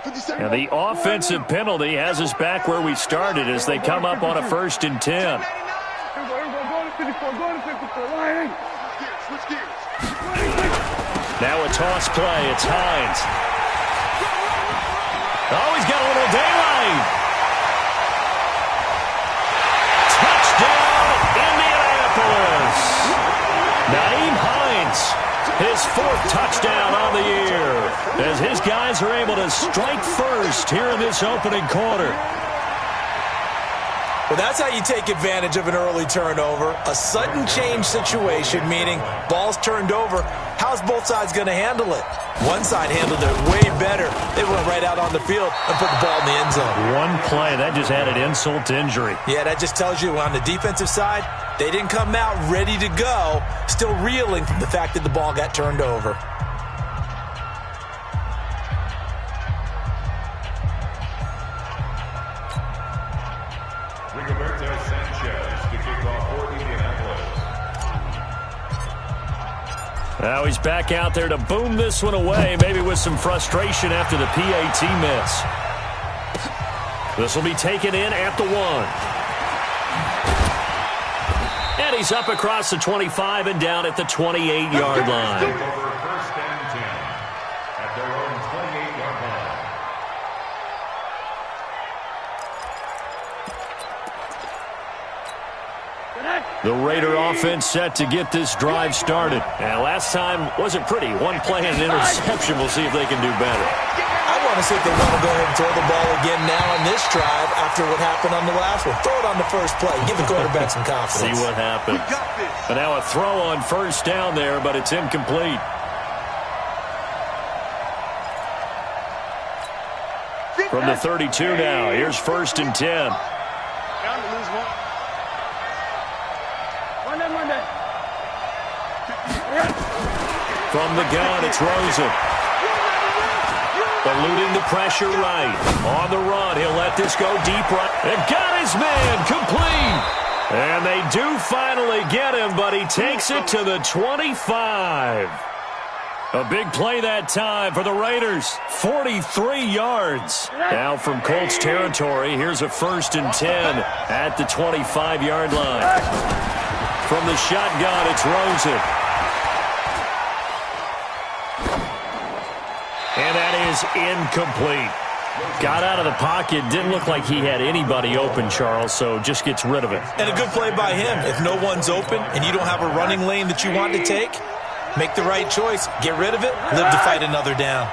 And the offensive penalty has us back where we started as they come up on a 1st and 10. Now a toss play. It's Hines. Oh, he's got a little daylight. Touchdown, Indianapolis. Nyheim Hines, his 4th touchdown on the year, as his guys are able to strike first here in this opening quarter. Well, that's how you take advantage of an early turnover. A sudden change situation, meaning ball's turned over. How's both sides going to handle it? One side handled it way better. They went right out on the field and put the ball in the end zone. One play, that just added insult to injury. Yeah, that just tells you on the defensive side, they didn't come out ready to go, still reeling from the fact that the ball got turned over. Now he's back out there to boom this one away, maybe with some frustration after the PAT miss. This will be taken in at the 1. And he's up across the 25 and down at the 28-yard line. The Raider offense set to get this drive started. And last time wasn't pretty. One play and an interception. We'll see if they can do better. I want to see if they want to go ahead and throw the ball again now on this drive after what happened on the last one. Throw it on the first play. Give the quarterback some confidence. See what happens. And now a throw on 1st down there, but it's incomplete. From the 32 now, here's 1st and 10. From the gun, it's Rosen. Eluding the pressure right. On the run, he'll let this go deep right. And got his man complete. And they do finally get him, but he takes it to the 25. A big play that time for the Raiders. 43 yards. Now from Colts territory, here's a 1st and 10 at the 25-yard line. From the shotgun, it's Rosen. And that is incomplete. Got out of the pocket. Didn't look like he had anybody open, Charles, so just gets rid of it. And a good play by him. If no one's open and you don't have a running lane that you want to take, make the right choice. Get rid of it. Live to fight another down.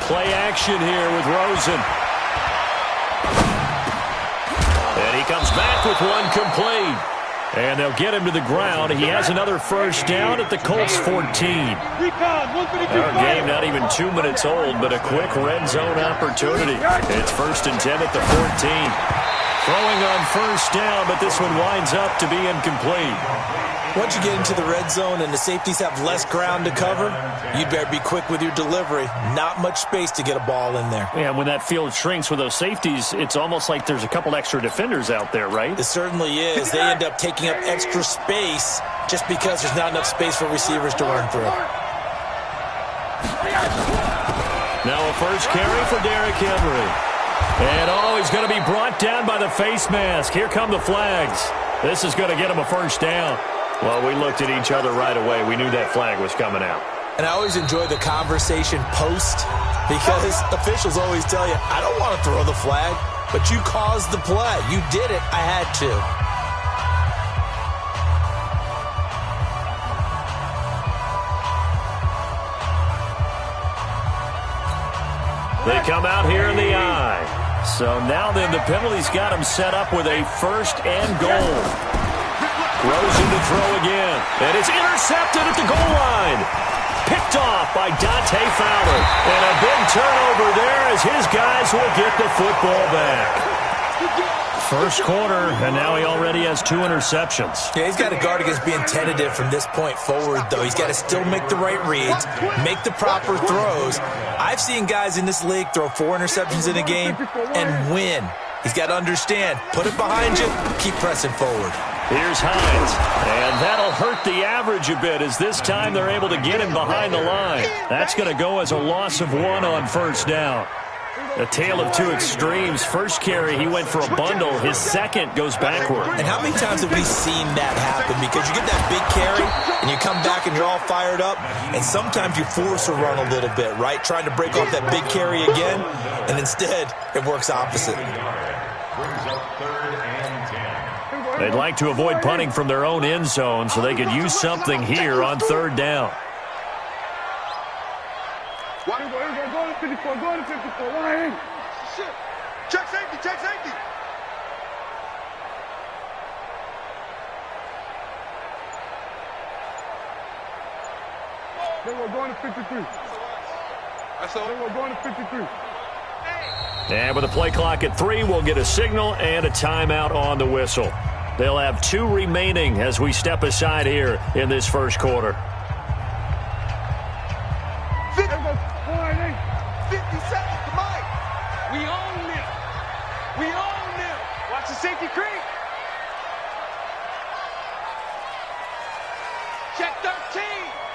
Play action here with Rosen. And he comes back with one complete. And they'll get him to the ground. He has another 1st down at the Colts 14. Our game not even 2 minutes old, but a quick red zone opportunity. It's 1st and 10 at the 14. Throwing on 1st down, but this one winds up to be incomplete. Once you get into the red zone and the safeties have less ground to cover, you better be quick with your delivery. Not much space to get a ball in there. Yeah, when that field shrinks with those safeties, it's almost like there's a couple extra defenders out there, right? It certainly is. They end up taking up extra space just because there's not enough space for receivers to run through. Now a 1st carry for Derrick Henry. And he's going to be brought down by the face mask. Here come the flags. This is going to get him a 1st down. Well, we looked at each other right away. We knew that flag was coming out. And I always enjoy the conversation post because officials always tell you, I don't want to throw the flag, but you caused the play. You did it. I had to. They come out here in the eye. So now then the penalty's got him set up with a 1st and goal. Rosen to throw again. And it's intercepted at the goal line. Picked off by Dante Fowler. And a big turnover there as his guys will get the football back. 1st quarter, and now he already has 2 interceptions. Yeah, he's got to guard against being tentative from this point forward, though. He's got to still make the right reads, make the proper throws. I've seen guys in this league throw 4 interceptions in a game and win. He's got to understand, put it behind you, keep pressing forward. Here's Hines. And that'll hurt the average a bit as this time they're able to get him behind the line. That's going to go as a loss of 1 on first down. A tale of two extremes. First carry, he went for a bundle. His second goes backward. And how many times have we seen that happen? Because you get that big carry, and you come back and you're all fired up, and sometimes you force a run a little bit, right? Trying to break off that big carry again, and instead it works opposite. They'd like to avoid punting from their own end zone so they could use something here on third down. Check safety, check safety. We're going to 53. That's all. We're going to 53. And with the play clock at 3, we'll get a signal and a timeout on the whistle. They'll have 2 remaining as we step aside here in this first quarter. 50 seconds, come on. We own them. We own them. Watch the safety creep. Check 13.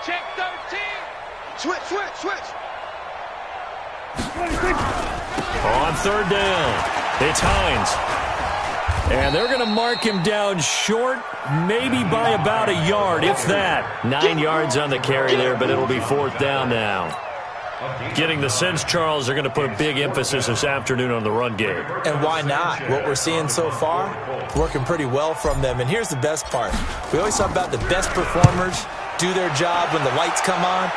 Check 13. Switch, switch, switch. On third down, it's Hines. And they're going to mark him down short, maybe by about a yard, if that. 9 yards on the carry there, but it'll be fourth down now. Getting the sense, Charles, they're going to put a big emphasis this afternoon on the run game. And why not? What we're seeing so far, working pretty well from them. And here's the best part. We always talk about the best performers do their job when the lights come on.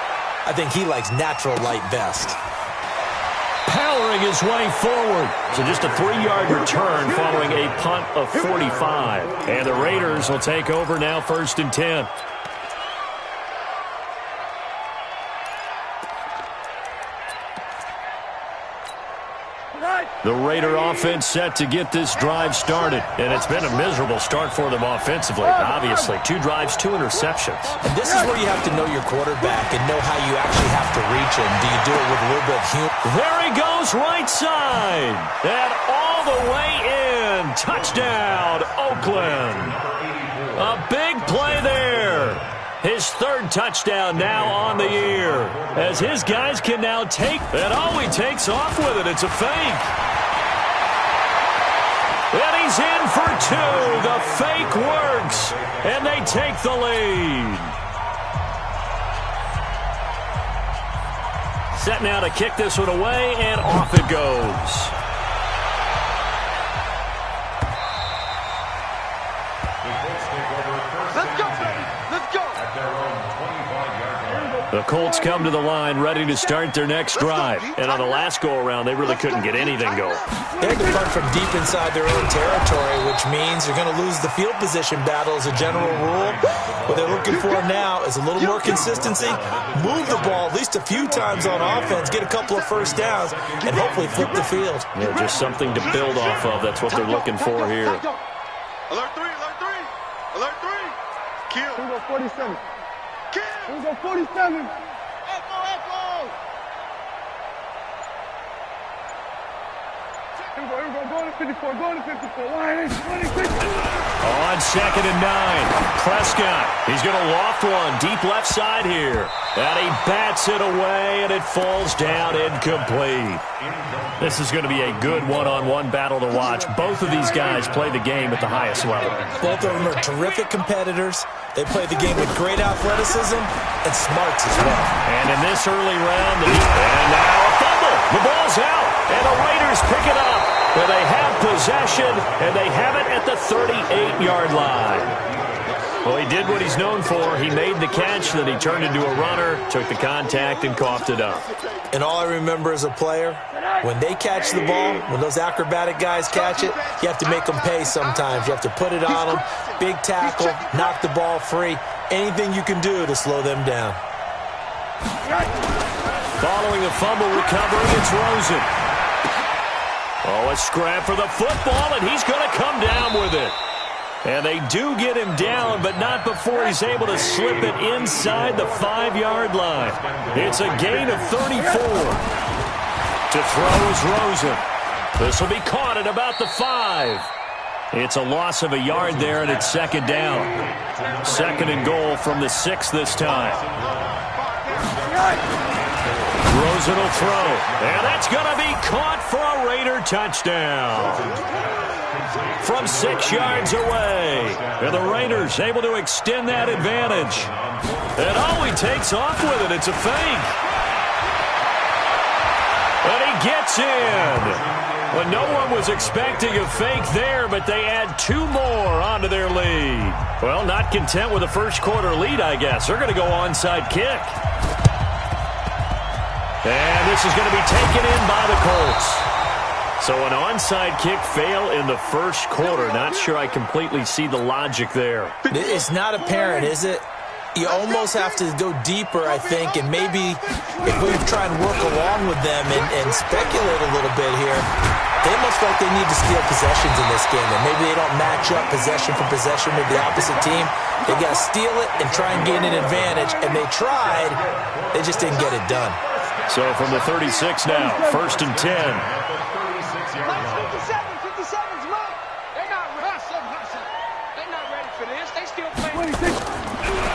I think he likes natural light best. Powering his way forward. So just a 3-yard return following a punt of 45. And the Raiders will take over now, 1st and 10. The Raider offense set to get this drive started. And it's been a miserable start for them offensively. Obviously, 2 drives, 2 interceptions. And this is where you have to know your quarterback and know how you actually have to reach him. Do you do it with a little bit of humor? There he goes, right side. And all the way in. Touchdown, Oakland. A big play there. His 3rd touchdown now on the year. As his guys can now take, and all he takes off with it, it's a fake. And he's in for 2. The fake works. And they take the lead. Set now to kick this one away, and off it goes. The Colts come to the line ready to start their next drive. And on the last go-around, they really couldn't get anything going. They had to punt from deep inside their own territory, which means they're going to lose the field position battle as a general rule. What they're looking for now is a little more consistency, move the ball at least a few times on offense, get a couple of first downs, and hopefully flip the field. Yeah, just something to build off of. That's what they're looking for here. Alert 3, alert 3. Alert 3. Kill. Who go 47? Who go 47? Echo, echo. Here we go, going to 54, going to 54. Line, 54. On 2nd and 9, Prescott. He's going to loft one deep left side here. And he bats it away, and it falls down incomplete. This is going to be a good one-on-one battle to watch. Both of these guys play the game at the highest level. Both of them are terrific competitors. They play the game with great athleticism and smarts as well. And in this early round, and now a fumble. The ball's out, and the Raiders pick it up. Where they have possession, and they have it at the 38-yard line. Well, he did what he's known for. He made the catch, then he turned into a runner, took the contact, and coughed it up. And all I remember as a player, when they catch the ball, when those acrobatic guys catch it, you have to make them pay sometimes. You have to put it on them, big tackle, knock the ball free, anything you can do to slow them down. Following the fumble recovery, it's Rosen. Oh, a scrap for the football, and he's going to come down with it. And they do get him down, but not before he's able to slip it inside the 5-yard line. It's a gain of 34. To throw is Rosen. This will be caught at about the 5. It's a loss of a yard there, and it's second down. Second and goal from the 6 this time. Rosen will throw, and that's going to be caught for a Raider touchdown. From 6 yards away, and the Raiders able to extend that advantage. And he takes off with it. It's a fake. And he gets in. Well, no one was expecting a fake there, but they add 2 more onto their lead. Well, not content with a first quarter lead, I guess. They're going to go onside kick. And this is going to be taken in by the Colts. So an onside kick fail in the first quarter. Not sure I completely see the logic there. It's not apparent, is it? You almost have to go deeper, I think, and maybe if we try and work along with them and speculate a little bit here, they almost feel like they need to steal possessions in this game, and maybe they don't match up possession for possession with the opposite team. They got to steal it and try and gain an advantage, and they tried. They just didn't get it done. So from the 36 now, 1st and 10. 57's low. They're not ready for this. They still playing.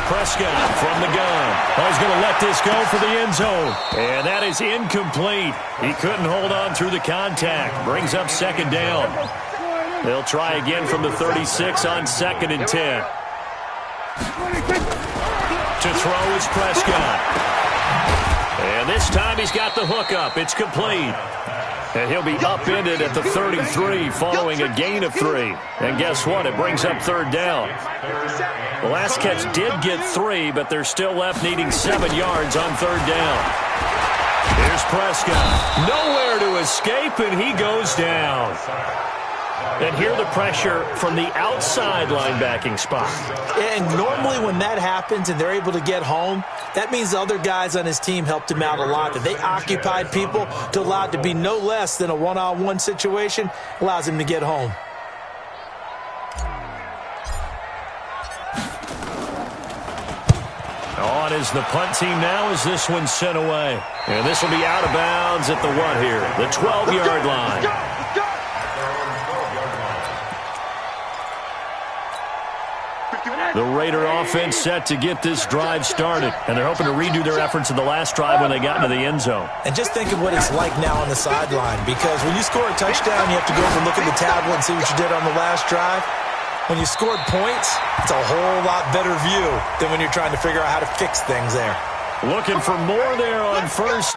Prescott from the gun. He's going to let this go for the end zone. And that is incomplete. He couldn't hold on through the contact. Brings up second down. They'll try again from the 36 on 2nd and 10. To throw is Prescott. And this time he's got the hook up. It's complete. And he'll be upended at the 33 following a gain of 3. And guess what? It brings up third down. The last catch did get 3, but they're still left needing 7 yards on third down. Here's Prescott. Nowhere to escape, and he goes down. And here the pressure from the outside linebacking spot. And normally when that happens and they're able to get home, that means the other guys on his team helped him out a lot. That they occupied people to allow it to be no less than a one-on-one situation, allows him to get home. On is the punt team now as this one's sent away. And this will be out of bounds at the what here? The 12-yard line. The Raider offense set to get this drive started. And they're hoping to redo their efforts in the last drive when they got into the end zone. And just think of what it's like now on the sideline. Because when you score a touchdown, you have to go over and look at the tablet and see what you did on the last drive. When you scored points, it's a whole lot better view than when you're trying to figure out how to fix things there. Looking for more there on first.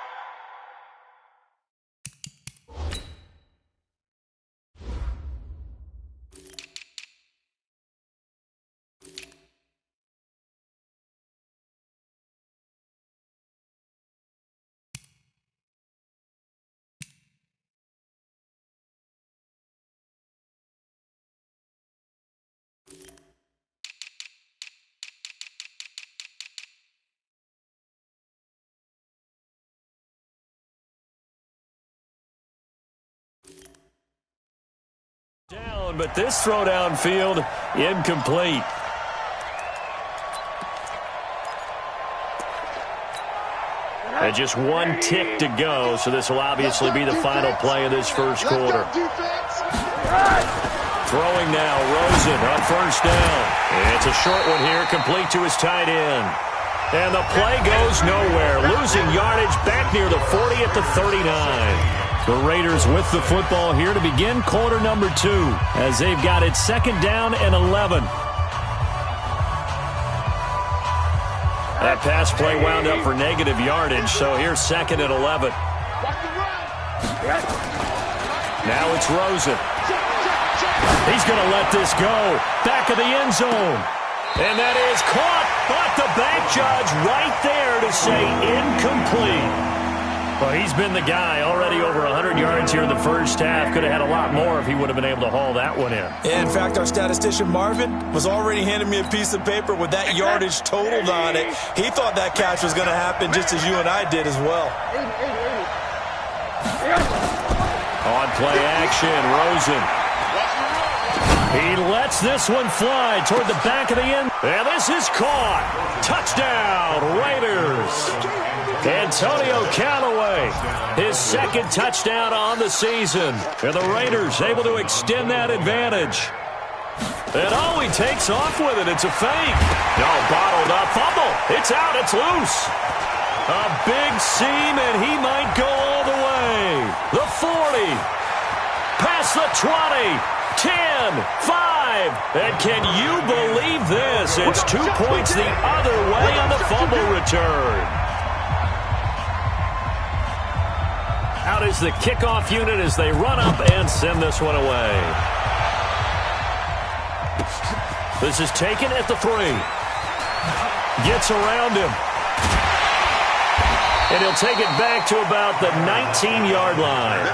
Down, but this throw downfield incomplete. And just 1 tick to go, so this will obviously be the final play of this first quarter. Throwing now, Rosen on first down. It's a short one here, complete to his tight end. And the play goes nowhere, losing yardage back near the 40 at the 39. The Raiders with the football here to begin quarter number 2 as they've got it second down and 11. That pass play wound up for negative yardage, so here's second and 11. Now it's Rosen. He's going to let this go. Back of the end zone. And that is caught, but the back judge right there to say incomplete. Well, he's been the guy already over 100 yards here in the first half. Could have had a lot more if he would have been able to haul that one in. In fact, our statistician Marvin was already handing me a piece of paper with that yardage totaled on it. He thought that catch was going to happen just as you and I did as well. On play action, Rosen. He lets this one fly toward the back of the end. And this is caught. Touchdown, Raiders. Antonio Callaway, his second touchdown on the season. And the Raiders able to extend that advantage. And oh, he takes off with it. It's a fake. No, bottled up. Fumble. It's out. It's loose. A big seam, and he might go all the way. The 40. Past the 20. 10. 5. And can you believe this? It's 2 points the other way on the fumble return. Out is the kickoff unit as they run up and send this one away. This is taken at the 3. Gets around him. And he'll take it back to about the 19-yard line.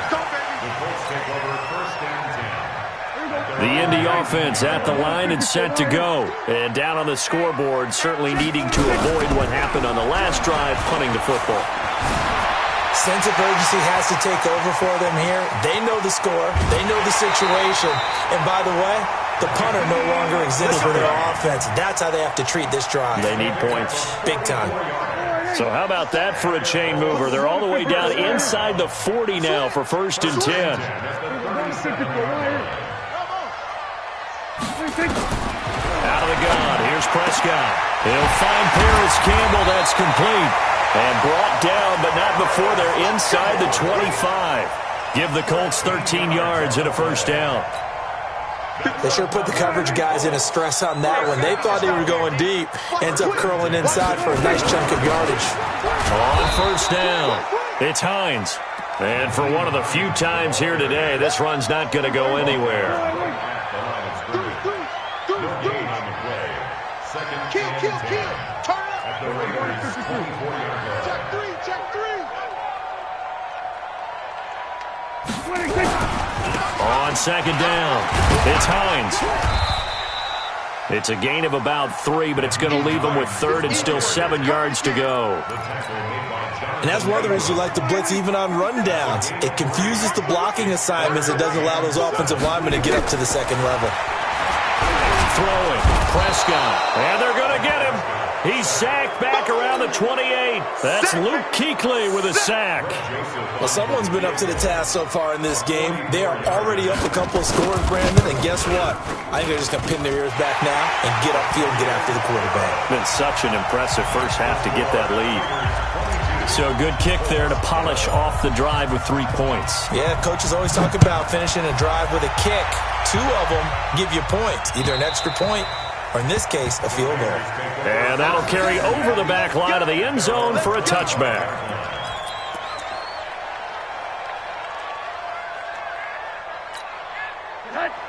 The Indy offense at the line and set to go. And down on the scoreboard, certainly needing to avoid what happened on the last drive, punting the football. Sense of urgency has to take over for them here. They know the score. They know the situation. And by the way, the punter no longer exists for their offense. That's how they have to treat this drive. They need points. Big time. So how about that for a chain mover? They're all the way down inside the 40 now for 1st and 10. Out of the gun. Here's Prescott. He'll find Paris Campbell. That's complete. And brought down, but not before they're inside the 25. Give the Colts 13 yards and a 1st down. They sure put the coverage guys in a stress on that one. They thought they were going deep. Ends up curling inside for a nice chunk of yardage. On 1st down, it's Hines. And for one of the few times here today, this run's not going to go anywhere. Kill. Turn up. Check 3. On 2nd down, it's Hines. It's a gain of about 3, but it's going to leave them with 3rd and still 7 yards to go. And that's one of the reasons you like to blitz even on rundowns. It confuses the blocking assignments. It doesn't allow those offensive linemen to get up to the 2nd level. Throwing, Prescott, and they're going to get him. He's sacked back around the 28. That's Luke Kuechly with a sack. Well, someone's been up to the task so far in this game. They are already up a couple of scores, Brandon, and guess what? I think they're just going to pin their ears back now and get upfield and get after the quarterback. Been such an impressive first half to get that lead. So a good kick there to polish off the drive with 3 points. Yeah, coaches always talk about finishing a drive with a kick. 2 of them give you points, either an extra point or, in this case, a field goal. And that'll carry over the back line of the end zone for a touchback.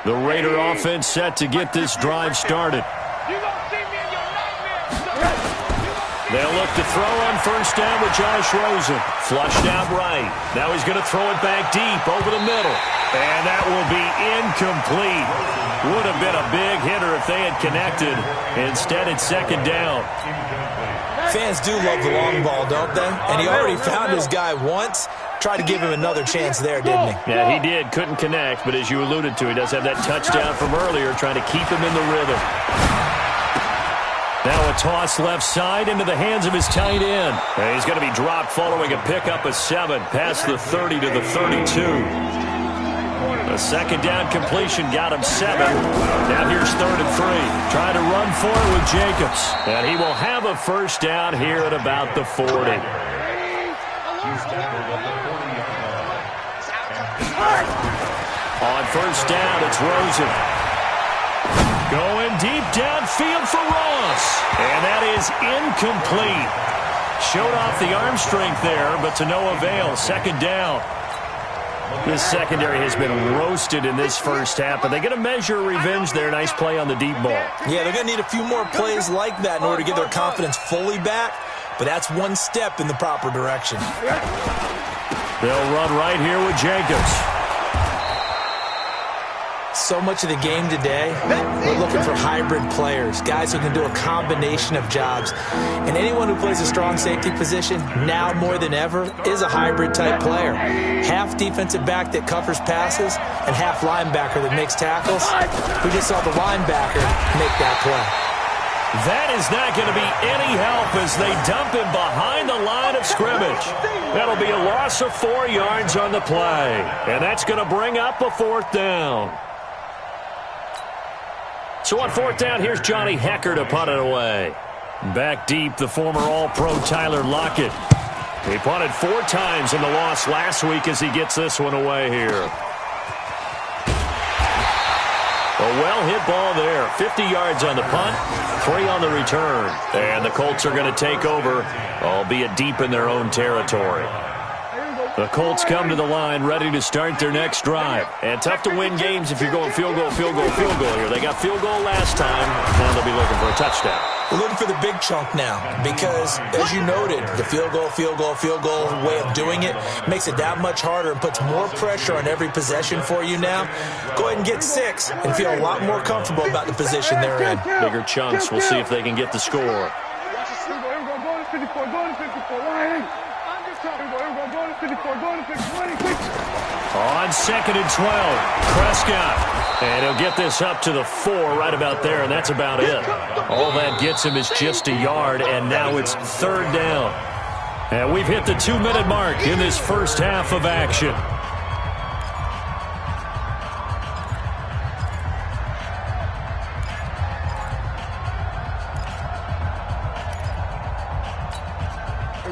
The Raider offense set to get this drive started. They'll look to throw on 1st down with Josh Rosen. Flushed out right. Now he's going to throw it back deep over the middle. And that will be incomplete. Would have been a big hitter if they had connected. Instead, it's 2nd down. Fans do love the long ball, don't they? And he already found his guy once. Tried to give him another chance there, didn't he? Yeah, he did. Couldn't connect, but as you alluded to, he does have that touchdown from earlier, trying to keep him in the rhythm. Now a toss left side into the hands of his tight end. And he's going to be dropped following a pickup of 7 past the 30 to the 32. A 2nd down completion got him 7. Now here's 3rd and 3. Trying to run for it with Jacobs. And he will have a 1st down here at about the 40. On 1st down, it's Rosen. Going deep downfield for Ross. And that is incomplete. Showed off the arm strength there, but to no avail. 2nd down. This secondary has been roasted in this first half, but they're going to measure revenge there. Nice play on the deep ball. Yeah, they're going to need a few more plays like that in order to get their confidence fully back, but that's one step in the proper direction. They'll run right here with Jacobs. So much of the game today, we're looking for hybrid players, guys who can do a combination of jobs. And anyone who plays a strong safety position, now more than ever, is a hybrid-type player. Half defensive back that covers passes, and half linebacker that makes tackles. We just saw the linebacker make that play. That is not going to be any help as they dump him behind the line of scrimmage. That'll be a loss of 4 yards on the play. And that's going to bring up a 4th down. So on fourth down, here's Johnny Hecker to punt it away. Back deep, the former All-Pro Tyler Lockett. He punted 4 times in the loss last week as he gets this one away here. A well-hit ball there. 50 yards on the punt, 3 on the return. And the Colts are going to take over, albeit deep in their own territory. The Colts come to the line ready to start their next drive. And tough to win games if you're going field goal, field goal, field goal here. They got field goal last time. Now they'll be looking for a touchdown. We're looking for the big chunk now because, as you noted, the field goal way of doing it makes it that much harder and puts more pressure on every possession for you now. Go ahead and get 6 and feel a lot more comfortable about the position they're in. Bigger chunks. We'll see if they can get the score. On 2nd and 12, Prescott. And he'll get this up to the 4 right about there, and that's about it. All that gets him is just a yard, and now it's 3rd down. And we've hit the 2-minute mark in this first half of action.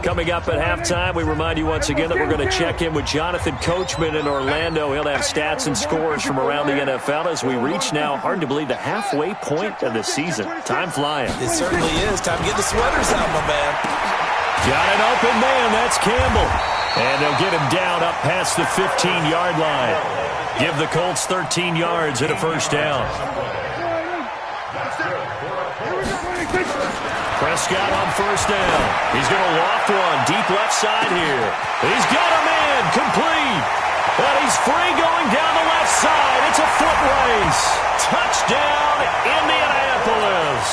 Coming up at halftime, we remind you once again that we're going to check in with Jonathan Coachman in Orlando. He'll have stats and scores from around the NFL as we reach now, hard to believe, the halfway point of the season. Time flying. It certainly is. Time to get the sweaters out, my man. Got an open man. That's Campbell. And they'll get him down up past the 15-yard line. Give the Colts 13 yards at a first down. Prescott on first down. He's going to loft one deep left side here. He's got a man complete. And he's free going down the left side. It's a foot race. Touchdown, Indianapolis.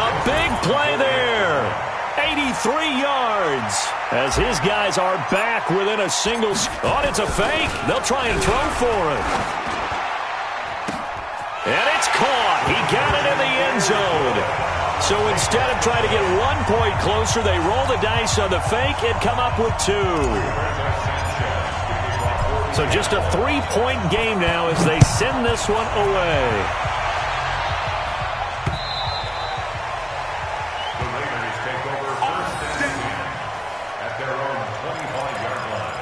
A big play there. 83 yards as his guys are back within a single. Oh, it's a fake. They'll try and throw for it. And it's caught. He got it in the end zone. So instead of trying to get 1 point closer, they roll the dice on the fake and come up with 2. So just a 3-point game now as they send this one away. The Raiders take over first and 10 at their own 25-yard line.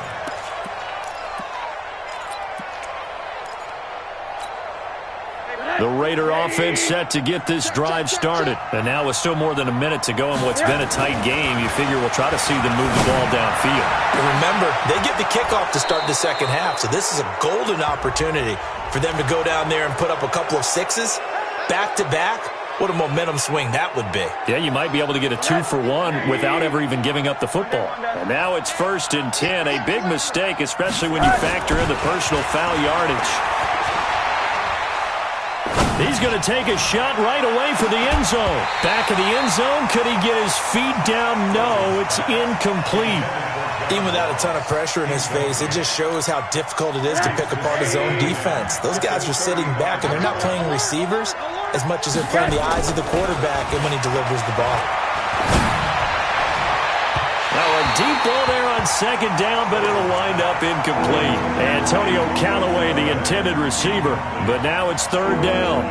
The Raider offense set to get this drive started. And now with still more than a minute to go in what's been a tight game, you figure we'll try to see them move the ball downfield. And remember, they get the kickoff to start the second half, so this is a golden opportunity for them to go down there and put up a couple of 6s back-to-back. What a momentum swing that would be. Yeah, you might be able to get a 2-for-1 without ever even giving up the football. And now it's 1st and 10, a big mistake, especially when you factor in the personal foul yardage. He's going to take a shot right away for the end zone. Back of the end zone. Could he get his feet down? No, it's incomplete. Even without a ton of pressure in his face, it just shows how difficult it is to pick apart his own defense. Those guys are sitting back, and they're not playing receivers as much as they're playing the eyes of the quarterback and when he delivers the ball. Now a deep ball there on 2nd down, but it'll wind up incomplete. Antonio Callaway, the intended receiver, but now it's 3rd down.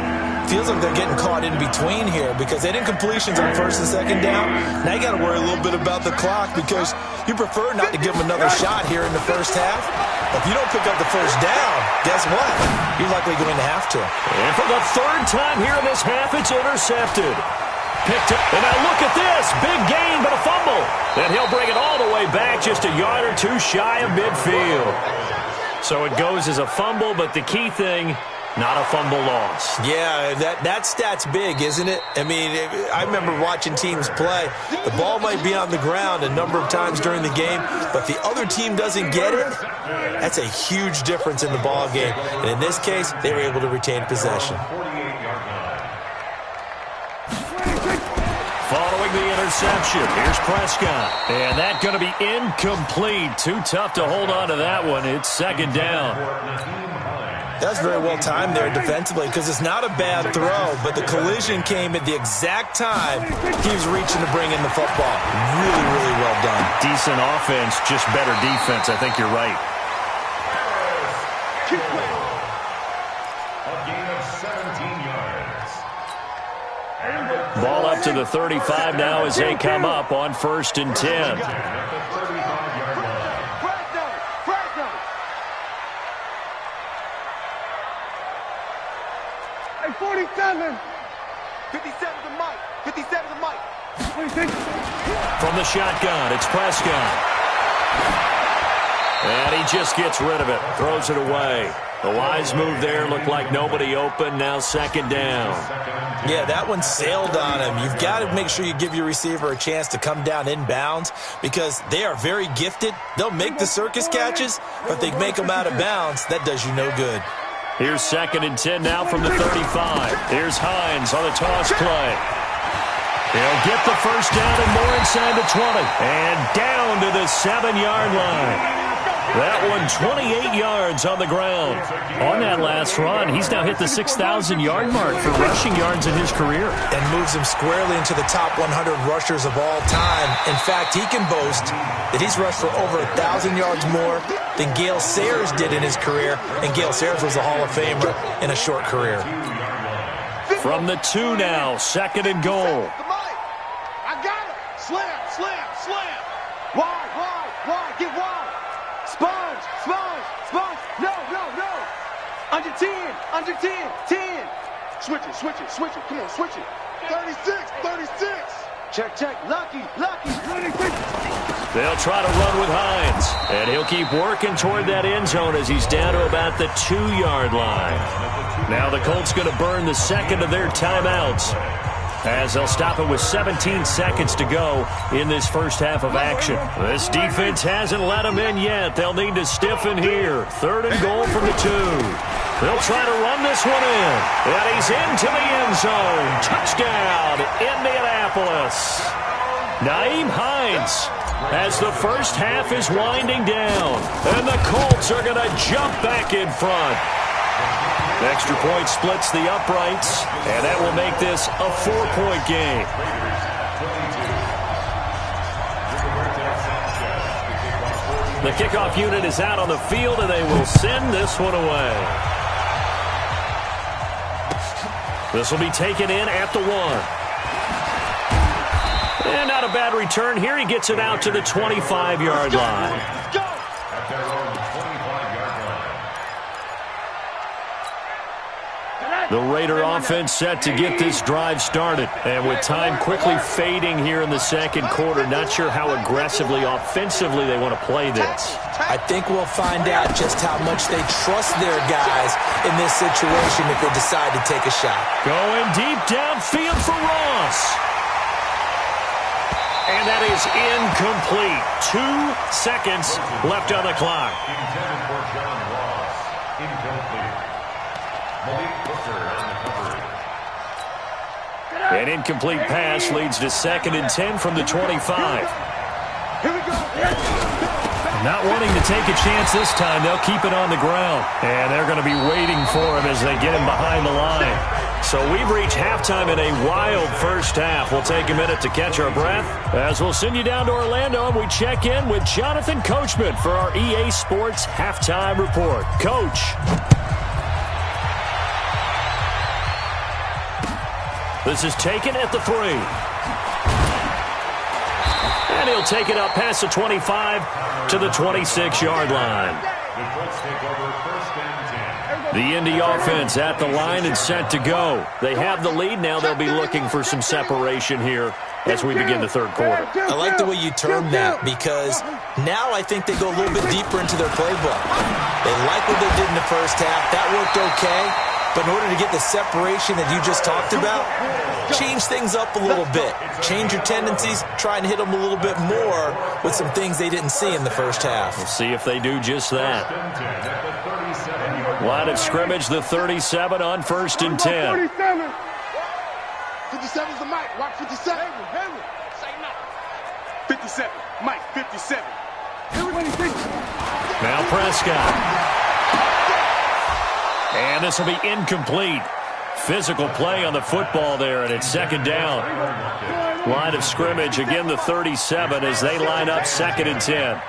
Feels like they're getting caught in between here because they did completions on 1st and 2nd down. Now you got to worry a little bit about the clock because you prefer not to give them another shot here in the first half. If you don't pick up the first down, guess what? You're likely going to have to. And for the 3rd time here in this half, it's intercepted. Picked up, and now look at this. Big gain, but a fumble. And he'll bring it all the way back just a yard or 2 shy of midfield. So it goes as a fumble, but the key thing, not a fumble loss. Yeah, that stat's big, isn't it? I mean, I remember watching teams play. The ball might be on the ground a number of times during the game, but the other team doesn't get it. That's a huge difference in the ball game. And in this case, they were able to retain possession. Following the interception, here's Prescott. And that's going to be incomplete. Too tough to hold on to that one. It's 2nd down. That's very well timed there defensively because it's not a bad throw, but the collision came at the exact time he was reaching to bring in the football. Really, really well done. Decent offense, just better defense. I think you're right. A gain of 17 yards. Ball up to the 35 now as they come up on 1st and 10. Hey, 47. 57 to Mike. 57 to Mike. 26. From the shotgun, it's Prescott. And he just gets rid of it, throws it away. The wise move there, looked like nobody open, now 2nd down. Yeah, that one sailed on him. You've got to make sure you give your receiver a chance to come down inbounds because they are very gifted. They'll make the circus catches, but if they make them out of bounds, that does you no good. Here's 2nd and 10 now from the 35. Here's Hines on the toss play. He'll get the 1st down and more inside the 20. And down to the 7-yard line. That one 28 yards on the ground. On that last run, he's now hit the 6,000-yard mark for rushing yards in his career. And moves him squarely into the top 100 rushers of all time. In fact, he can boast that he's rushed for over 1,000 yards more than Gale Sayers did in his career. And Gale Sayers was a Hall of Famer in a short career. From the 2 now, 2nd and goal. I got it. Slam, slam, slam. Wide, wide, wide. Get wide. Sponge, sponge, sponge. No, no, no. Under 10, under 10, 10. Switch it, switch it, switch it. Come on, switch it. 36, 36. Check, check. Lucky, lucky. 36. They'll try to run with Hines. And he'll keep working toward that end zone as he's down to about the 2-yard line. Now the Colts going to burn the 2nd of their timeouts, as they'll stop it with 17 seconds to go in this first half of action. This defense hasn't let them in yet. They'll need to stiffen here. 3rd and goal from the 2. They'll try to run this one in. And he's into the end zone. Touchdown, Indianapolis. Nyheim Hines as the first half is winding down. And the Colts are going to jump back in front. Extra point splits the uprights, and that will make this a 4-point game. The kickoff unit is out on the field, and they will send this one away. This will be taken in at the 1. And not a bad return here. He gets it out to the 25-yard line. The Raider offense set to get this drive started. And with time quickly fading here in the 2nd quarter, not sure how aggressively, offensively they want to play this. I think we'll find out just how much they trust their guys in this situation if they decide to take a shot. Going deep downfield for Ross. And that is incomplete. 2 seconds left on the clock. Intended for John Ross. Incomplete. An incomplete pass leads to 2nd and 10 from the 25. Not wanting to take a chance this time, they'll keep it on the ground. And they're going to be waiting for him as they get him behind the line. So we've reached halftime in a wild first half. We'll take a minute to catch our breath as we'll send you down to Orlando and we check in with Jonathan Coachman for our EA Sports Halftime Report. Coach. This is taken at the 3. And he'll take it up past the 25 to the 26-yard line. The Indy offense at the line and set to go. They have the lead. Now they'll be looking for some separation here as we begin the 3rd quarter. I like the way you term that because now I think they go a little bit deeper into their playbook. They like what they did in the first half. That worked okay. But in order to get the separation that you just talked about, change things up a little bit. Change your tendencies, try and hit them a little bit more with some things they didn't see in the first half. We'll see if they do just that. Line of scrimmage, the 37 on 1st and 10. 47. 57's the Mike. Watch 57. Say no. 57. Mike, 57. Now Prescott. And this will be incomplete. Physical play on the football there, and it's 2nd down. Line of scrimmage, again the 37 as they line up 2nd and 10.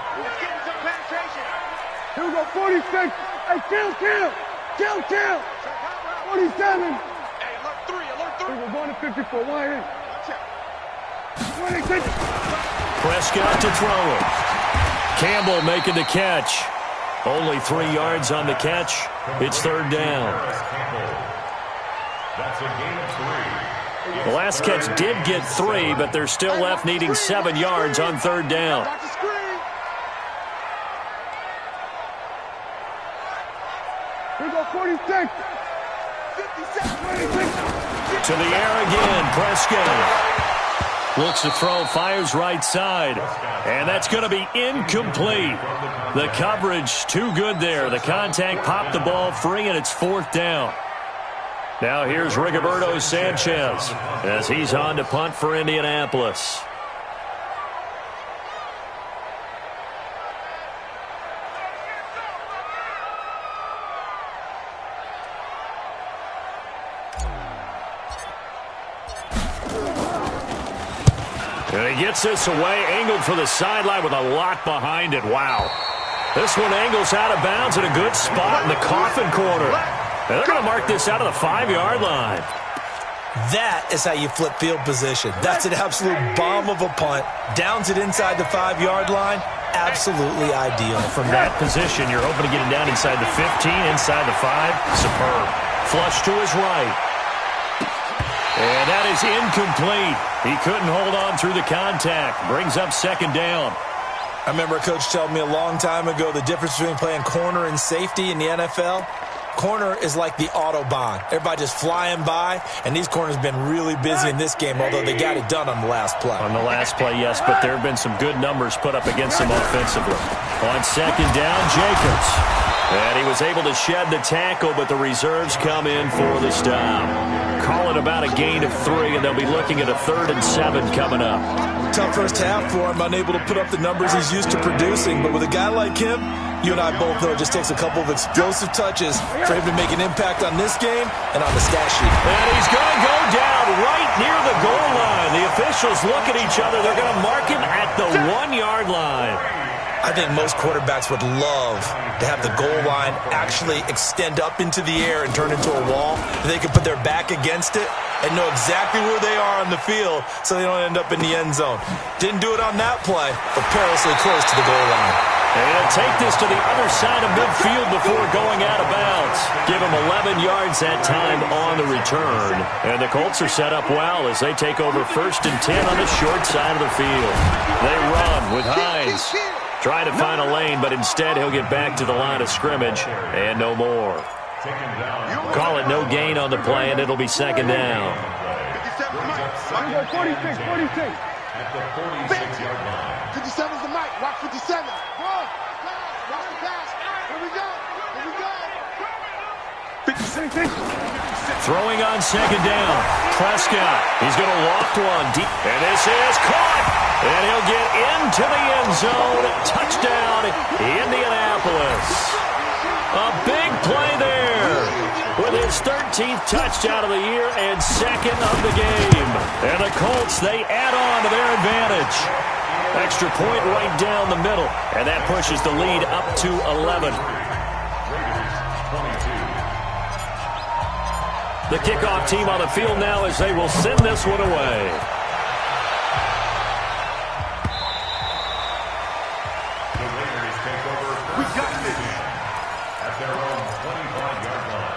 Here we go, 46. Hey, kill. 47. Hey, alert 3. We're going to 54. Why in? Prescott to throw it. Campbell making the catch. Only 3 yards on the catch. It's third down. That's a gain of 3. The last catch did get 3, but they're still left needing 7 yards on third down. Watch the screen. Here we go, 46. 57. To the air again, Prescott. Looks to throw, fires right side. And that's going to be incomplete. The coverage too good there. The contact popped the ball free, and it's fourth down. Now here's Rigoberto Sanchez as he's on to punt for Indianapolis. And he gets this away, angled for the sideline with a lot behind it. Wow. This one angles out of bounds in a good spot in the coffin corner. And they're going to mark this out of the 5-yard line. That is how you flip field position. That's an absolute bomb of a punt. Downs it inside the 5-yard line. Absolutely ideal. From that position, you're hoping to get it down inside the 15, inside the 5. Superb. Flush to his right. And that is incomplete. He couldn't hold on through the contact. Brings up second down. I remember a coach telling me a long time ago the difference between playing corner and safety in the NFL. Corner is like the Autobahn. Everybody just flying by, and these corners have been really busy in this game, although they got it done on the last play. On the last play, yes, but there have been some good numbers put up against them offensively. On second down, Jacobs. And he was able to shed the tackle, but the reserves come in for the stop. Call it about a gain of 3, and they'll be looking at a 3rd and 7 coming up. Tough first half for him, unable to put up the numbers he's used to producing. But with a guy like him, you and I both know it just takes a couple of explosive touches for him to make an impact on this game and on the stat sheet. And he's going to go down right near the goal line. The officials look at each other. They're going to mark him at the 1-yard line. I think most quarterbacks would love to have the goal line actually extend up into the air and turn into a wall. They can put their back against it and know exactly where they are on the field so they don't end up in the end zone. Didn't do it on that play, but perilously close to the goal line. And take this to the other side of midfield before going out of bounds. Give him 11 yards that time on the return. And the Colts are set up well as they take over 1st and 10 on the short side of the field. They run with Hines. Trying to find a lane, but instead he'll get back to the line of scrimmage and no more. Call it no gain on the play, and it'll be second down. 46. At the 46-yard line. 57's the mic. Watch 57. Watch the pass. Here we go. 56. Throwing on second down. Prescott. He's going to loft one deep. And this is caught. And he'll get into the end zone. Touchdown, Indianapolis. A big play there with his 13th touchdown of the year and 2nd of the game. And the Colts, they add on to their advantage. Extra point right down the middle. And that pushes the lead up to 11. The kickoff team on the field now as they will send this one away. We got this. At their own 25-yard line.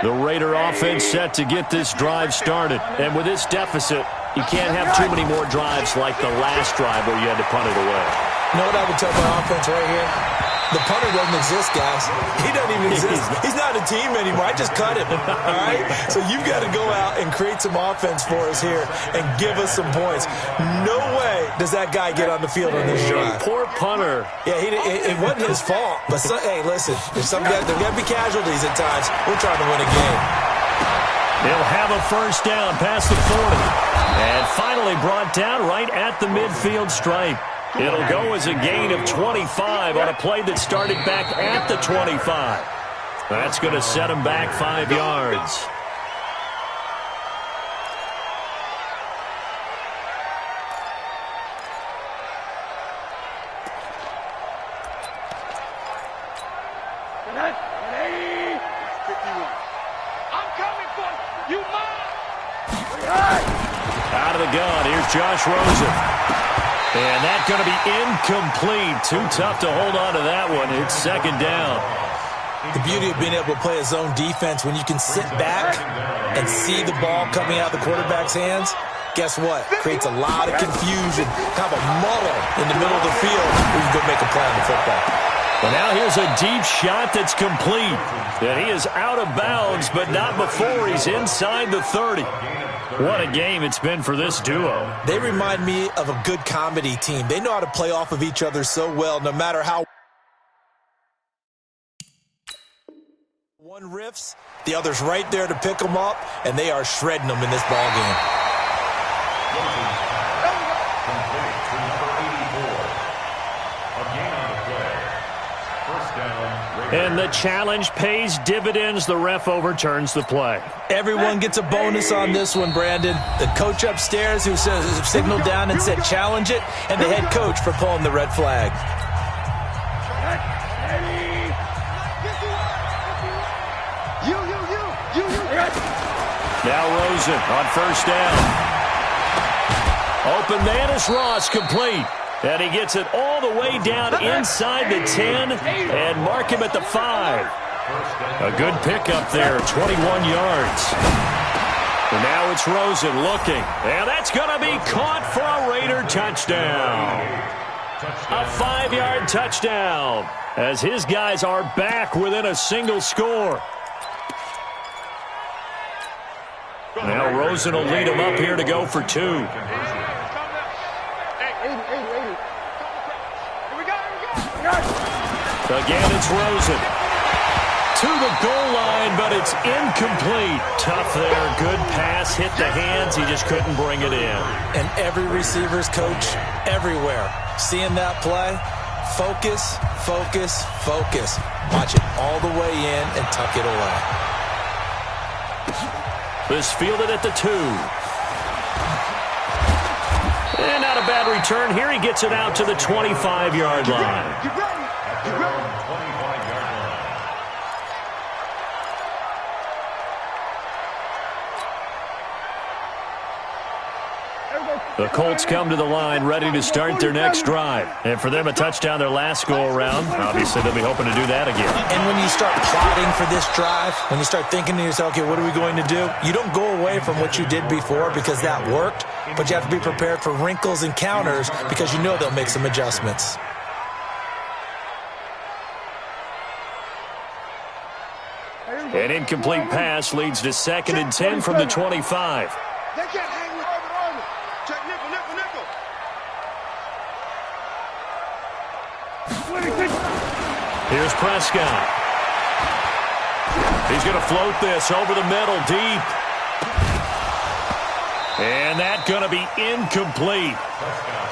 The Raider offense set to get this drive started. And with this deficit, you can't have too many more drives like the last drive where you had to punt it away. You know what I would tell my offense right here? The punter doesn't exist, guys. He doesn't even exist. He's not a team anymore. I just cut him, all right? So you've got to go out and create some offense for us here and give us some points. No way does that guy get on the field on this drive. Poor punter. Yeah, it wasn't his fault. But, hey, listen, there's got to be casualties at times. We're trying to win a game. They'll have a first down past the 40. And finally brought down right at the midfield stripe. It'll go as a gain of 25 on a play that started back at the 25. That's going to set him back 5 yards. Out of the gun, here's Josh Rosen. And that's going to be incomplete. Too tough to hold on to that one. It's second down. The beauty of being able to play a zone defense when you can sit back and see the ball coming out of the quarterback's hands, guess what? Creates a lot of confusion, kind of a muddle in the middle of the field where you can go make a play on the football. Well, now here's a deep shot that's complete. And he is out of bounds, but not before he's inside the 30. What a game it's been for this duo. They remind me of a good comedy team. They know how to play off of each other so well, no matter how one riffs, the other's right there to pick them up, and they are shredding them in this ball game. And the challenge pays dividends. The ref overturns the play. Everyone gets a bonus on this one, Brandon. The coach upstairs who signaled down and said challenge it, and the head coach for pulling the red flag. Now Rosen on first down. Open man is Ross, complete. And he gets it all the way down inside the 10 and mark him at the 5. A good pickup there, 21 yards. And now it's Rosen looking. And that's going to be caught for a Raider touchdown. A 5-yard touchdown as his guys are back within a single score. Now Rosen will lead him up here to go for 2. Again, it's Rosen. To the goal line, but it's incomplete. Tough there. Good pass. Hit the hands. He just couldn't bring it in. And every receiver's coach everywhere. Seeing that play, focus, focus, focus. Watch it all the way in and tuck it away. This fielded at the 2. And not a bad return. Here he gets it out to the 25-yard line. The Colts come to the line ready to start their next drive. And for them, a touchdown their last go-around. Obviously, they'll be hoping to do that again. And when you start plotting for this drive, when you start thinking to yourself, okay, what are we going to do? You don't go away from what you did before because that worked, but you have to be prepared for wrinkles and counters because you know they'll make some adjustments. An incomplete pass leads to 2nd and 10 from the 25. They can't hang with Arthur. Check nickel, nickel, nickel. Here's Prescott. He's going to float this over the middle, deep. And that's going to be incomplete.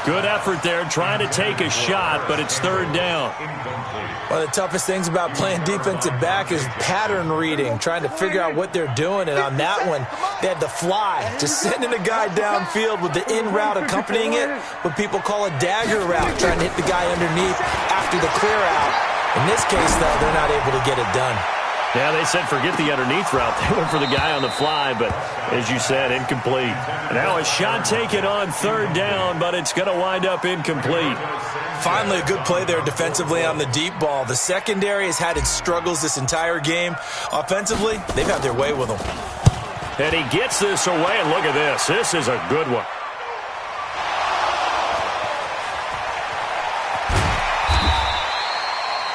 Good effort there, trying to take a shot, but it's 3rd down. One of the toughest things about playing defensive back is pattern reading, trying to figure out what they're doing. And on that one, they had the fly, just sending a guy downfield with the in route accompanying it, what people call a dagger route, trying to hit the guy underneath after the clear out. In this case, though, they're not able to get it done. Yeah, they said forget the underneath route. They went for the guy on the fly, but as you said, incomplete. Now a shot taken on 3rd down, but it's going to wind up incomplete. Finally, a good play there defensively on the deep ball. The secondary has had its struggles this entire game. Offensively, they've had their way with them. And he gets this away, and look at this. This is a good one.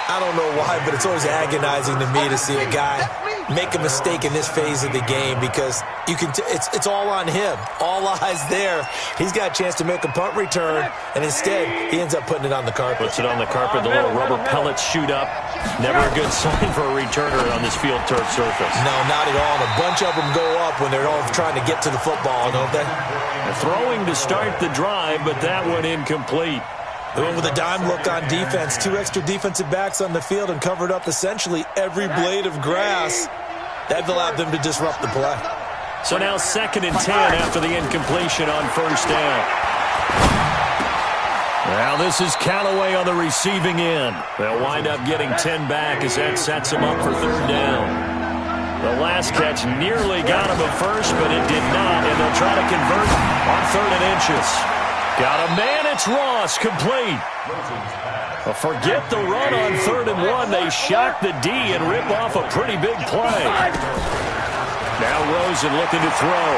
I don't know why, but it's always agonizing to me to see a guy make a mistake in this phase of the game because you can. It's all on him. All eyes there. He's got a chance to make a punt return, and instead he ends up putting it on the carpet. Puts it on the carpet. The little rubber pellets shoot up. Never a good sign for a returner on this field turf surface. No, not at all. And a bunch of them go up when they're all trying to get to the football, don't they? Throwing to start the drive, but that one incomplete. They went with a dime look on defense. 2 extra defensive backs on the field and covered up essentially every blade of grass. That allowed them to disrupt the play. So now 2nd and 10 after the incompletion on 1st down. Now this is Callaway on the receiving end. They'll wind up getting 10 back as that sets them up for 3rd down. The last catch nearly got him at first, but it did not, and they'll try to convert on 3rd and inches. Got a man, it's Ross, complete. Well, forget the run on 3rd and 1. They shock the D and rip off a pretty big play. Now Rosen looking to throw.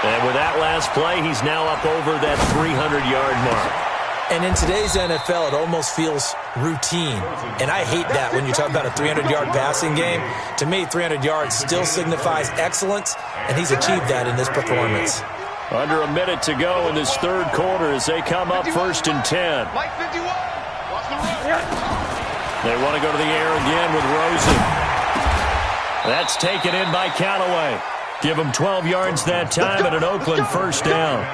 And with that last play, he's now up over that 300-yard mark. And in today's NFL, it almost feels routine. And I hate that when you talk about a 300-yard passing game. To me, 300 yards still signifies excellence, and he's achieved that in this performance. Under a minute to go in this 3rd quarter as they come up 1st and 10. Mike 51. Watch the run. They want to go to the air again with Rosen. That's taken in by Callaway. Give him 12 yards that time and an Oakland 1st down.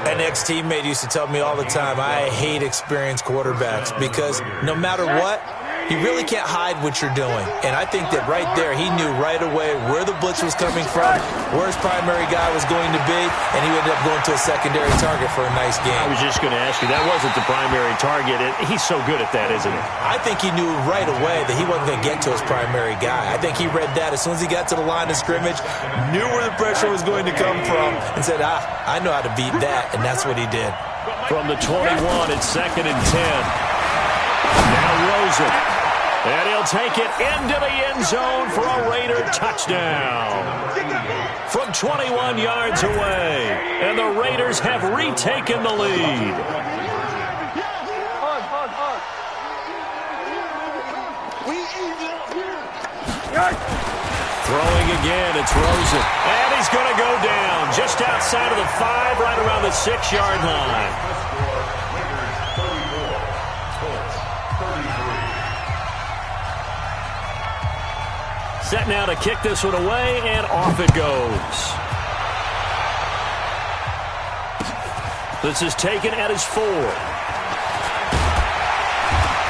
An ex-teammate used to tell me all the time, I hate experienced quarterbacks because no matter what, you really can't hide what you're doing. And I think that right there, he knew right away where the blitz was coming from, where his primary guy was going to be, and he ended up going to a secondary target for a nice game. I was just going to ask you, that wasn't the primary target. He's so good at that, isn't he? I think he knew right away that he wasn't going to get to his primary guy. I think he read that as soon as he got to the line of scrimmage, knew where the pressure was going to come from, and said, I know how to beat that, and that's what he did. From the 21, it's 2nd and 10. Now Rosen. And he'll take it into the end zone for a Raider touchdown. From 21 yards away. And the Raiders have retaken the lead. Throwing again, it's Rosen. And he's going to go down just outside of the 5, right around the 6-yard line. Set now to kick this one away, and off it goes. This is taken at his 4.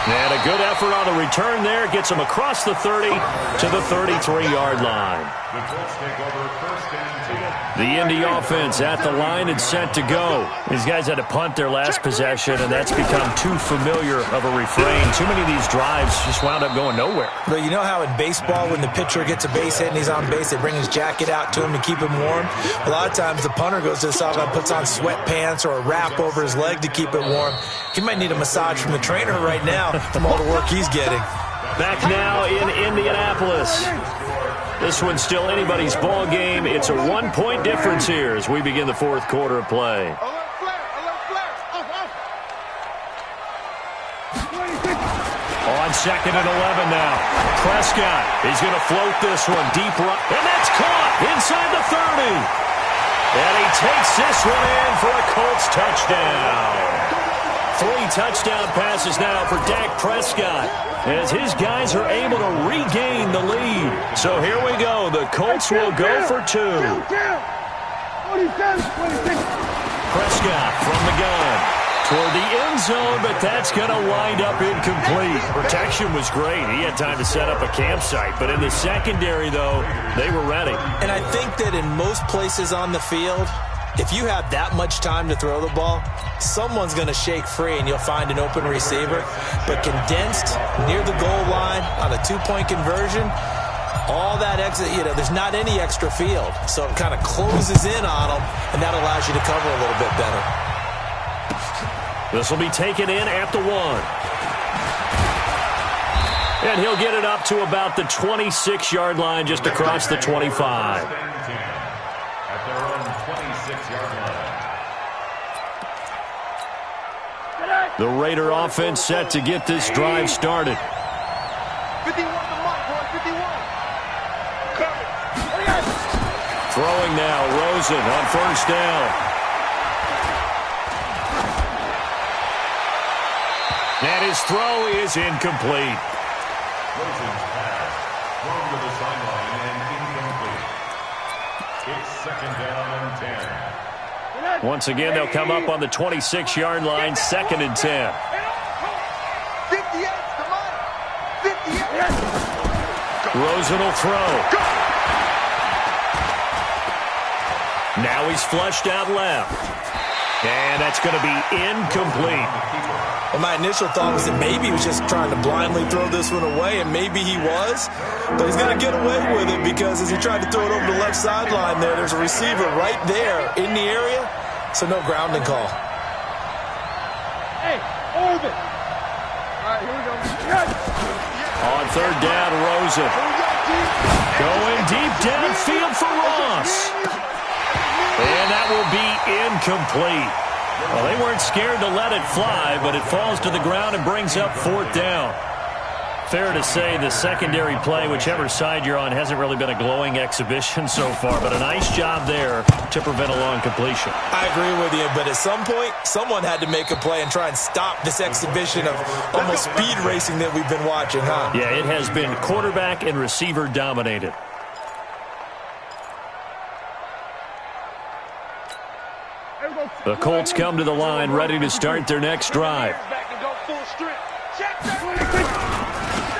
And a good effort on the return there. Gets him across the 30 to the 33-yard line. The Colts take over 1st and 10. The Indy offense at the line and set to go. These guys had to punt their last possession, and that's become too familiar of a refrain. Too many of these drives just wound up going nowhere. But you know how in baseball, when the pitcher gets a base hit and he's on base, they bring his jacket out to him to keep him warm? A lot of times the punter goes to the sideline, puts on sweatpants or a wrap over his leg to keep it warm. He might need a massage from the trainer right now from all the work he's getting. Back now in Indianapolis. This one's still anybody's ball game. It's a 1-point difference here as we begin the 4th quarter of play. On 2nd and 11 now. Prescott, he's going to float this one deep right. And that's caught inside the 30. And he takes this one in for a Colts touchdown. 3 touchdown passes now for Dak Prescott as his guys are able to regain the lead. So here we go. The Colts will go for 2. Prescott from the gun toward the end zone, but that's going to wind up incomplete. Protection was great. He had time to set up a campsite, but in the secondary, though, they were ready. And I think that in most places on the field, if you have that much time to throw the ball, someone's going to shake free and you'll find an open receiver. But condensed near the goal line on a 2-point conversion, all that exit, there's not any extra field. So it kind of closes in on them, and that allows you to cover a little bit better. This will be taken in at the 1. And he'll get it up to about the 26-yard line, just across the 25. At their own 26-yard line. The Raider offense set to get this drive started. 51 to Mike, boy, 51. Throwing now, Rosen on 1st down. And his throw is incomplete. Rosen's pass thrown to the sideline and incomplete. It's 2nd down and 10. Once again, they'll come up on the 26-yard line, 2nd and 10. 58 to Mike. 58. Rosen will throw. Now he's flushed out left. And that's going to be incomplete. And my initial thought was that maybe he was just trying to blindly throw this one away, and maybe he was. But he's going to get away with it because as he tried to throw it over the left sideline there's a receiver right there in the area, so no grounding call. Hey, hold it. All right, here we go. On third down, Rosen. Going deep downfield for Ross. And that will be incomplete. Well, they weren't scared to let it fly, but it falls to the ground and brings up fourth down. Fair to say the secondary play, whichever side you're on, hasn't really been a glowing exhibition so far, but a nice job there to prevent a long completion. I agree with you, but at some point, someone had to make a play and try and stop this exhibition of almost speed racing that we've been watching, huh? Yeah, it has been quarterback and receiver dominated. The Colts come to the line, ready to start their next drive.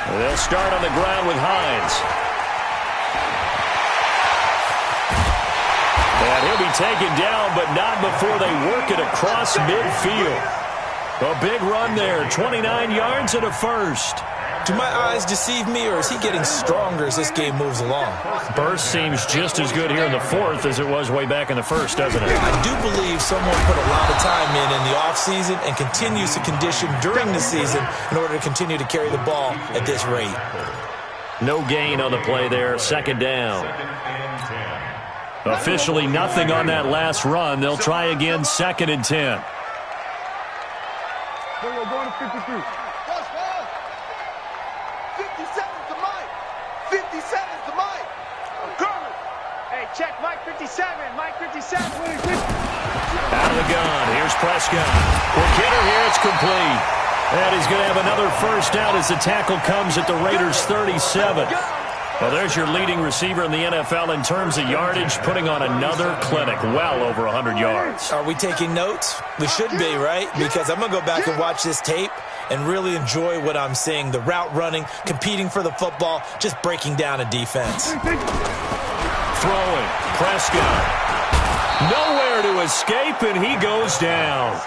They'll start on the ground with Hines. And he'll be taken down, but not before they work it across midfield. A big run there, 29 yards and a first. Do my eyes deceive me, or is he getting stronger as this game moves along? Burst seems just as good here in the fourth as it was way back in the first, doesn't it? I do believe someone put a lot of time in the offseason and continues to condition during the season in order to continue to carry the ball at this rate. No gain on the play there, second down. Officially nothing on that last run. They'll try again, second and 10. We're going to 53. 57's the Mike. 57's the Mike. Coming. Hey, check Mike 57. Mike 57. Out of the gun. Here's Prescott. Quick hitter here. It's complete. And he's going to have another first down as the tackle comes at the Raiders' 37. Well, there's your leading receiver in the NFL in terms of yardage, putting on another clinic, well over 100 yards. Are we taking notes? We should be, right? Because I'm going to go back and watch this tape and really enjoy what I'm seeing. The route running, competing for the football, just breaking down a defense. Throwing. Prescott. Nowhere to escape, and he goes down.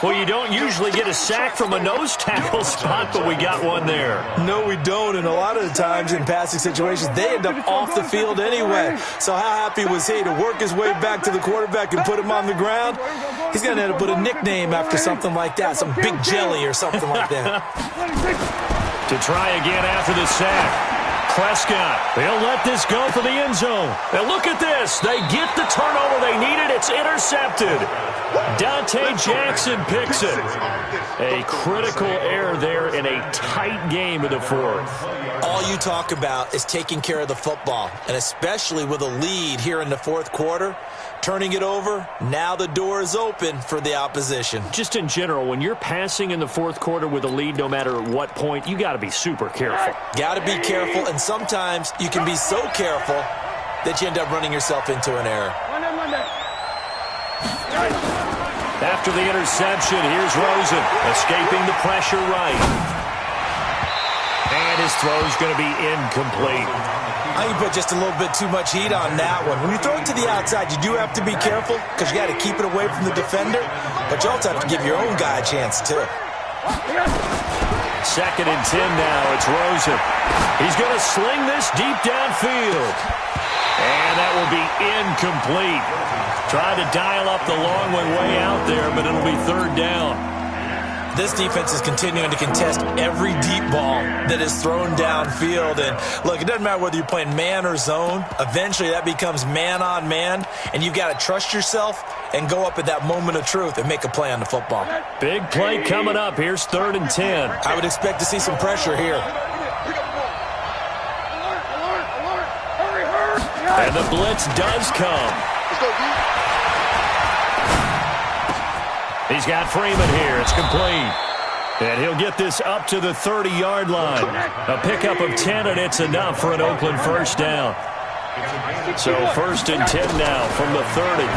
Well, you don't usually get a sack from a nose tackle spot, but we got one there. No, we don't, and a lot of the times in passing situations, they end up off the field anyway. So how happy was he to work his way back to the quarterback and put him on the ground? He's going to end up with a nickname after something like that, some Big Jelly or something like that. To try again after the sack. Prescott, they'll let this go for the end zone. And look at this. They get the turnover they needed. It's intercepted. Dante Jackson picks it. A critical error there in a tight game in the fourth. All you talk about is taking care of the football, and especially with a lead here in the fourth quarter. Turning it over, now the door is open for the opposition. Just in general, when you're passing in the fourth quarter with a lead, no matter what point, you got to be super careful. Got to be careful, and sometimes you can be so careful that you end up running yourself into an error. After the interception, here's Rosen, escaping the pressure right. And his throw's going to be incomplete. I think you put just a little bit too much heat on that one. When you throw it to the outside, you do have to be careful because you got to keep it away from the defender, but you also have to give your own guy a chance too. Second and 10 now. It's Rosen. He's going to sling this deep downfield. And that will be incomplete. Tried to dial up the long one way out there, but it'll be third down. This defense is continuing to contest every deep ball that is thrown downfield. And look, it doesn't matter whether you're playing man or zone. Eventually that becomes man on man, and you've got to trust yourself and go up at that moment of truth and make a play on the football. Big play coming up. Here's third and 10. I would expect to see some pressure here. And the blitz does come. He's got Freeman here. It's complete. And he'll get this up to the 30-yard line. A pickup of 10, and it's enough for an Oakland first down. So first and 10 now from the 30.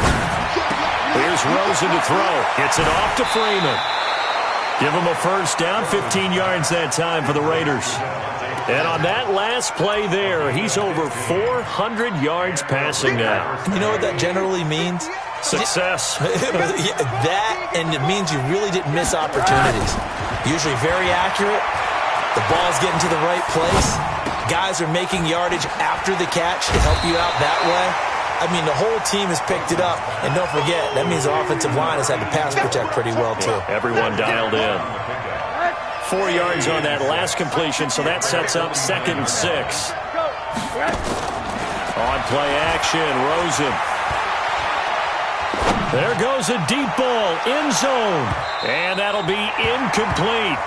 Here's Rosen to throw. Gets it off to Freeman. Give him a first down, 15 yards that time for the Raiders. And on that last play there, he's over 400 yards passing now. You know what that generally means? Success. That, and it means you really didn't miss opportunities. Usually very accurate. The ball's getting to the right place. Guys are making yardage after the catch to help you out that way. I mean, the whole team has picked it up. And don't forget, that means the offensive line has had to pass protect pretty well, too. Everyone dialed in. 4 yards on that last completion, so that sets up 2nd and 6. On play action, Rosen. There goes a deep ball, end zone. And that'll be incomplete.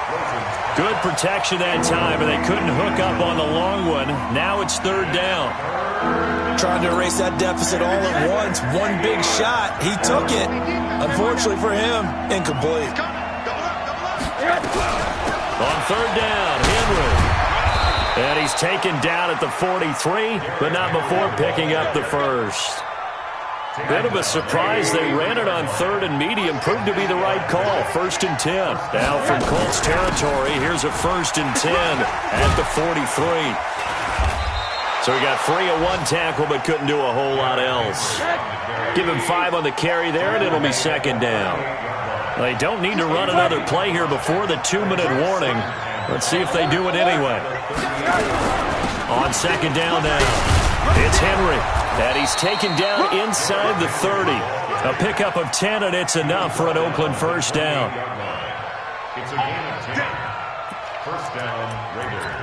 Good protection that time, and they couldn't hook up on the long one. Now it's 3rd down. Trying to erase that deficit all at once. One big shot. He took it. Unfortunately for him, incomplete. On 3rd down, Henry. And he's taken down at the 43, but not before picking up the first. Bit of a surprise. They ran it on 3rd and medium. Proved to be the right call. 1st and 10. Now from Colts territory, here's a 1st and 10 at the 43. So he got free of 1 tackle, but couldn't do a whole lot else. Give him 5 on the carry there, and it'll be 2nd down. They don't need to run another play here before the 2-minute warning. Let's see if they do it anyway. On 2nd down now, it's Henry. And he's taken down inside the 30. A pickup of 10, and it's enough for an Oakland 1st down. It's a gain of 10. 1st down, Raiders.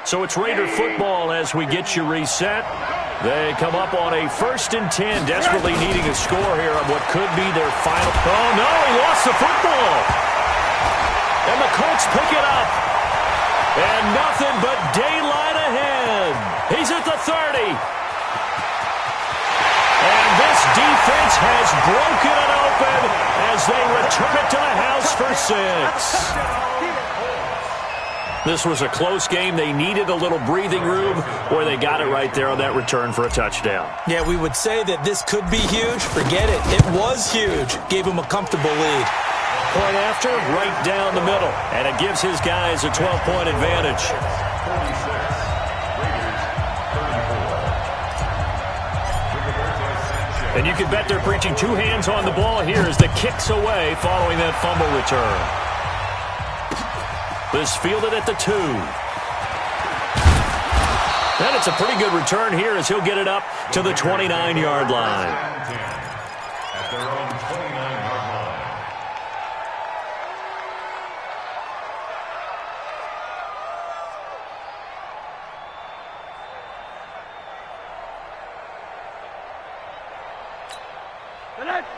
So it's Raider football as we get you reset. They come up on a 1st and 10, desperately needing a score here on what could be their final. Oh, no, he lost the football. And the Colts pick it up. And nothing but daylight ahead. He's at the 30. And this defense has broken it open as they return it to the house for 6. This was a close game. They needed a little breathing room, or they got it right there on that return for a touchdown. Yeah, we would say that this could be huge. Forget it. It was huge. Gave him a comfortable lead. Point after, right down the middle. And it gives his guys a 12-point advantage. 46. And you can bet they're preaching 2 hands on the ball here as the kick's away following that fumble return. This fielded at the 2. And it's a pretty good return here as he'll get it up to the 29-yard line. At their own 29-yard line.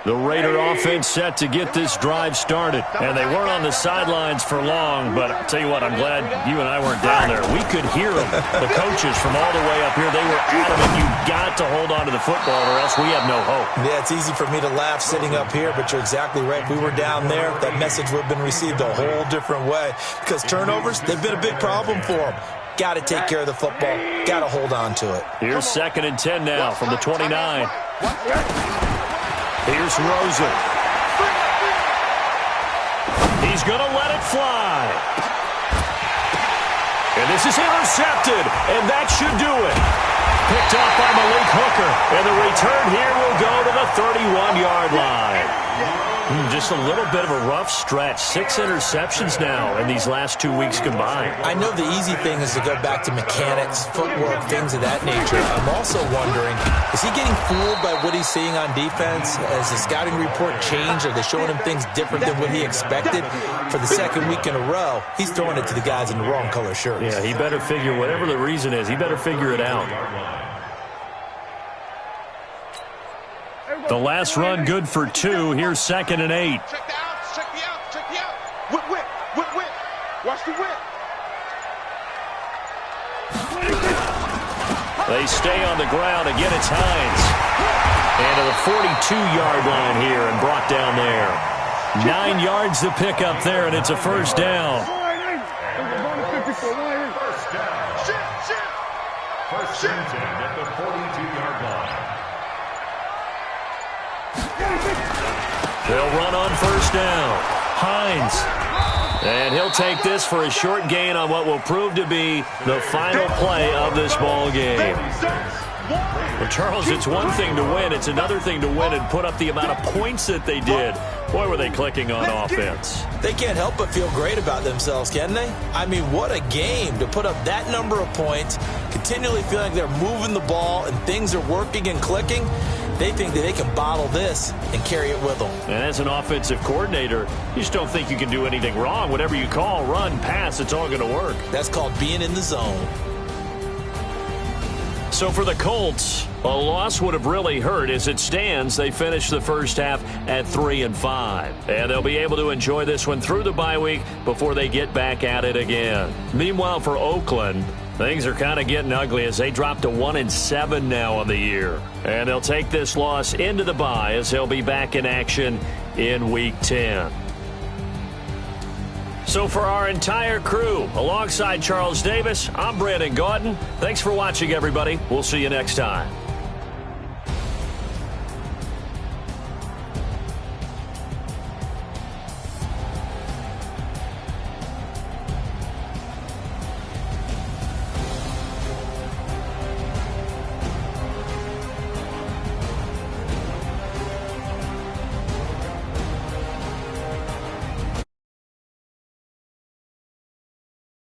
The Raider offense set to get this drive started. And they weren't on the sidelines for long, but I'll tell you what, I'm glad you and I weren't down there. We could hear them, the coaches from all the way up here. They were adamant, you've got to hold on to the football or else we have no hope. Yeah, it's easy for me to laugh sitting up here, but you're exactly right. If we were down there, that message would have been received a whole different way. Because turnovers, they've been a big problem for them. Got to take care of the football. Got to hold on to it. Here's 2nd and 10 now from the 29. Here's Rosen. He's going to let it fly. And this is intercepted, and that should do it. Picked up by Malik Hooker, and the return here will go to the 31-yard line. Just a little bit of a rough stretch. 6 interceptions now in these last 2 weeks combined. I know the easy thing is to go back to mechanics, footwork, things of that nature. I'm also wondering, is he getting fooled by what he's seeing on defense? Has the scouting report changed? Are they showing him things different than what he expected? For the 2nd week in a row, he's throwing it to the guys in the wrong color shirts. Yeah, he better figure, whatever the reason is, he better figure it out. The last run good for 2. Here's 2nd and 8. Check the outs, check the outs, check the outs. Whip. Watch the whip. They stay on the ground. Again, it's Hines. And to the 42-yard line here and brought down there. 9 yards to pick up there, and it's a 1st down. First down. First and 10 at the 42-yard line. They'll run on 1st down. Hines. And he'll take this for a short gain on what will prove to be the final play of this ball game. Well, Charles, it's one thing to win. It's another thing to win and put up the amount of points that they did. Boy, were they clicking on offense. They can't help but feel great about themselves, can they? I mean, what a game to put up that number of points, continually feeling like they're moving the ball and things are working and clicking. They think that they can bottle this and carry it with them. And as an offensive coordinator, you just don't think you can do anything wrong. Whatever you call, run, pass, it's all going to work. That's called being in the zone. So for the Colts, a loss would have really hurt. As it stands, they finished the first half at 3-5. And they'll be able to enjoy this one through the bye week before they get back at it again. Meanwhile, for Oakland, things are kind of getting ugly as they drop to 1-7 now on the year. And they'll take this loss into the bye as they'll be back in action in Week 10. So for our entire crew, alongside Charles Davis, I'm Brandon Gaudin. Thanks for watching, everybody. We'll see you next time.